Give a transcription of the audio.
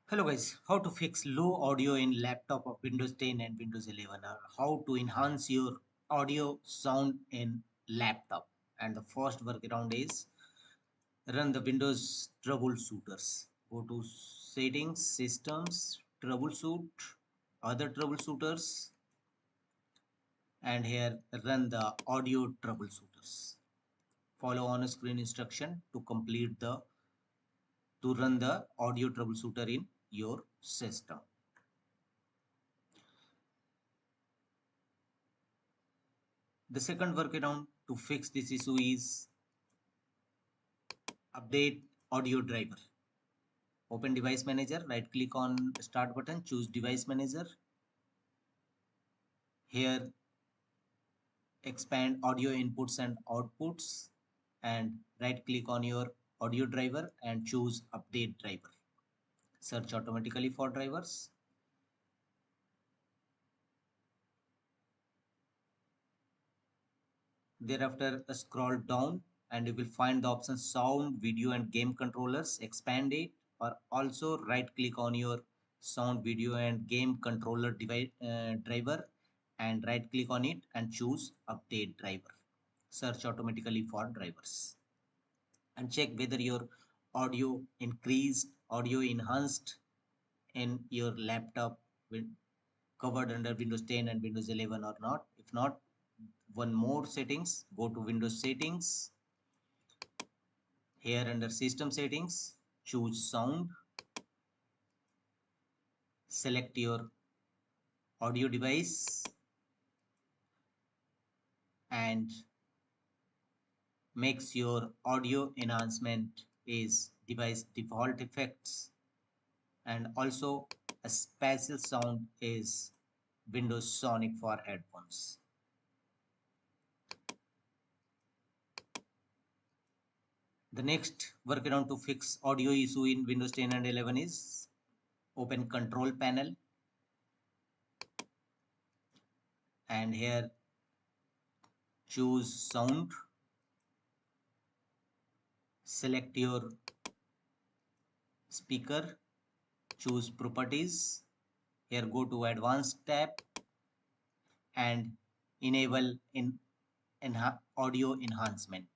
Hello guys, how to fix low audio in laptop of Windows 10 and Windows 11 or how to enhance your audio sound in laptop. And the first workaround is run the Windows troubleshooters. Go to settings, systems, troubleshoot, other troubleshooters, and here run the audio troubleshooters. Follow on screen instruction to complete to run the audio troubleshooter in your system. The second workaround to fix this issue is update audio driver. Open device manager, right click on start button, choose device manager. Here expand audio inputs and outputs and right click on your audio driver and choose update driver. Search automatically for drivers. Thereafter scroll down and you will find the option sound, video and game controllers. Expand it or also right click on your sound, video and game controller device, driver and right click on it and choose update driver. Search automatically for drivers and check whether your audio increased, audio enhanced in your laptop covered under Windows 10 and Windows 11 or not. If not, one more settings, go to Windows settings. Here under system settings, choose sound, select your audio device and makes your audio enhancement is device default effects and also a spatial sound is Windows Sonic for headphones. The next workaround to fix audio issue in Windows 10 and 11 is open control panel and here choose sound, select your speaker, choose properties, here go to advanced tab and enable in audio enhancement.